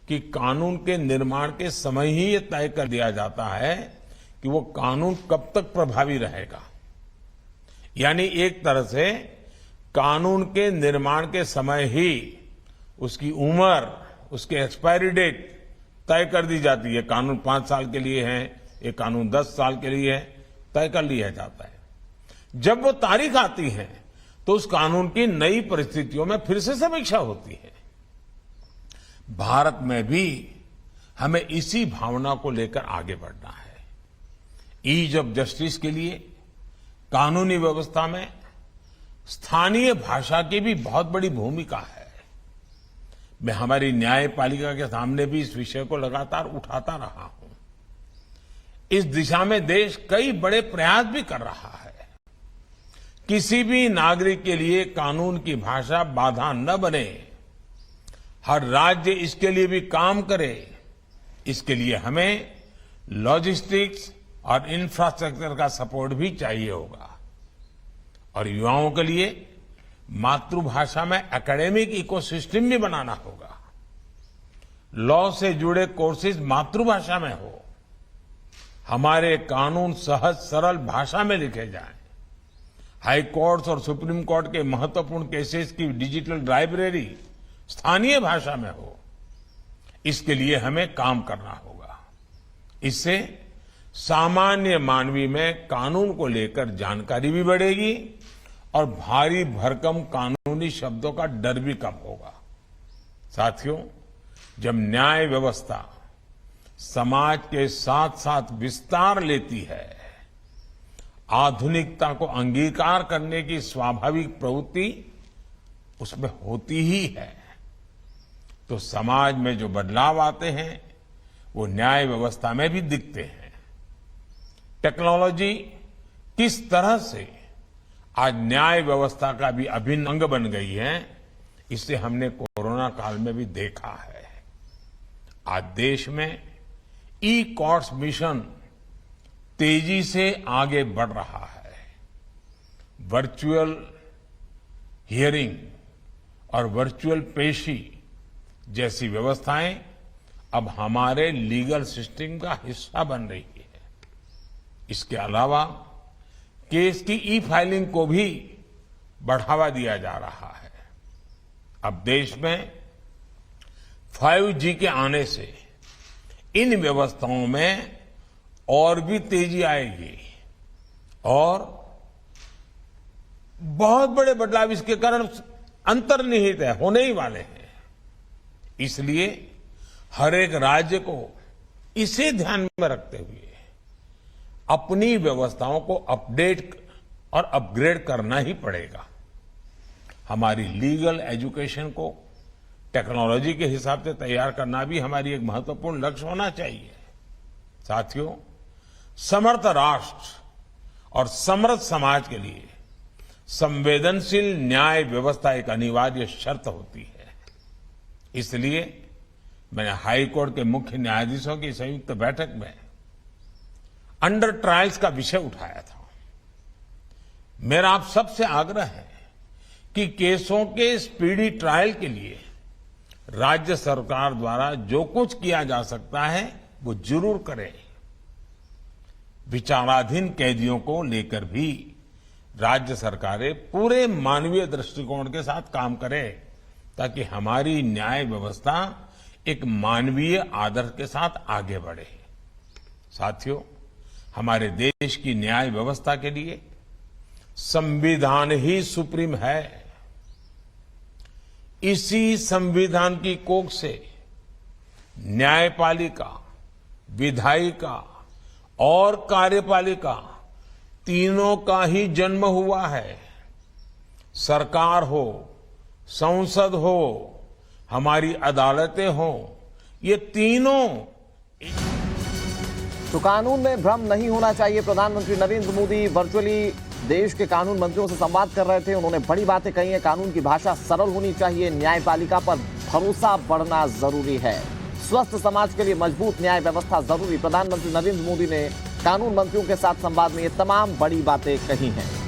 कि कानून के निर्माण के समय ही ये तय कर दिया जाता है कि वो कानून कब तक प्रभावी रहेगा। यानी एक तरह से कानून के निर्माण के समय ही उसकी उम्र, उसके एक्सपायरी डेट तय कर दी जाती है। कानून 5 साल के लिए है, एक कानून 10 साल के लिए है, तय कर लिया जाता है। जब वो तारीख आती है तो उस कानून की नई परिस्थितियों में फिर से समीक्षा होती है। भारत में भी हमें इसी भावना को लेकर आगे बढ़ना है। ईज ऑफ जस्टिस के लिए कानूनी व्यवस्था में स्थानीय भाषा की भी बहुत बड़ी भूमिका है। मैं हमारी न्यायपालिका के सामने भी इस विषय को लगातार उठाता रहा हूं। इस दिशा में देश कई बड़े प्रयास भी कर रहा है। किसी भी नागरिक के लिए कानून की भाषा बाधा न बने, हर राज्य इसके लिए भी काम करे। इसके लिए हमें लॉजिस्टिक्स और इंफ्रास्ट्रक्चर का सपोर्ट भी चाहिए होगा। और युवाओं के लिए मातृभाषा में एकेडमिक इकोसिस्टम भी बनाना होगा। लॉ से जुड़े कोर्सेज मातृभाषा में हो। हमारे कानून सहज सरल भाषा में लिखे जाएं। हाई कोर्ट्स और सुप्रीम कोर्ट के महत्वपूर्ण केसेस की डिजिटल लाइब्रेरी स्थानीय भाषा में हो। इसके लिए हमें काम करना होगा। इससे सामान्य मानवी में कानून को लेकर जानकारी भी बढ़ेगी और भारी भरकम कानूनी शब्दों का डर भी कम होगा। साथियों, जब न्याय व्यवस्था समाज के साथ साथ विस्तार लेती है, आधुनिकता को अंगीकार करने की स्वाभाविक प्रवृत्ति उसमें होती ही है, तो समाज में जो बदलाव आते हैं वो न्याय व्यवस्था में भी दिखते हैं। टेक्नोलॉजी किस तरह से आज न्याय व्यवस्था का भी अभिन्न अंग बन गई है, इसे हमने कोरोना काल में भी देखा है। आज देश में ई कोर्ट्स मिशन तेजी से आगे बढ़ रहा है। वर्चुअल हियरिंग और वर्चुअल पेशी जैसी व्यवस्थाएं अब हमारे लीगल सिस्टम का हिस्सा बन रही है। इसके अलावा केस की ई फाइलिंग को भी बढ़ावा दिया जा रहा है। अब देश में 5G के आने से इन व्यवस्थाओं में और भी तेजी आएगी और बहुत बड़े बदलाव इसके कारण अंतर्निहित है, होने ही वाले हैं। इसलिए हर एक राज्य को इसे ध्यान में रखते हुए अपनी व्यवस्थाओं को अपडेट और अपग्रेड करना ही पड़ेगा। हमारी लीगल एजुकेशन को टेक्नोलॉजी के हिसाब से तैयार करना भी हमारी एक महत्वपूर्ण लक्ष्य होना चाहिए। साथियों, समर्थ राष्ट्र और समृद्ध समाज के लिए संवेदनशील न्याय व्यवस्था एक अनिवार्य शर्त होती है। इसलिए मैंने हाई कोर्ट के मुख्य न्यायाधीशों की संयुक्त बैठक में अंडर ट्रायल्स का विषय उठाया था। मेरा आप सबसे आग्रह है कि केसों के स्पीडी ट्रायल के लिए राज्य सरकार द्वारा जो कुछ किया जा सकता है वो जरूर करें। विचाराधीन कैदियों को लेकर भी राज्य सरकारें पूरे मानवीय दृष्टिकोण के साथ काम करें ताकि हमारी न्याय व्यवस्था एक मानवीय आदर्श के साथ आगे बढ़े। साथियों, हमारे देश की न्याय व्यवस्था के लिए संविधान ही सुप्रीम है। इसी संविधान की कोख से न्यायपालिका, विधायिका और कार्यपालिका तीनों का ही जन्म हुआ है। सरकार हो, संसद हो, हमारी अदालतें हो, ये तीनों। तो कानून में भ्रम नहीं होना चाहिए। प्रधानमंत्री नरेंद्र मोदी वर्चुअली देश के कानून मंत्रियों से संवाद कर रहे थे। उन्होंने बड़ी बातें कही हैं। कानून की भाषा सरल होनी चाहिए। न्यायपालिका पर भरोसा बढ़ना जरूरी है। स्वस्थ समाज के लिए मजबूत न्याय व्यवस्था जरूरी। प्रधानमंत्री नरेंद्र मोदी ने कानून मंत्रियों के साथ संवाद में ये तमाम बड़ी बातें कही हैं।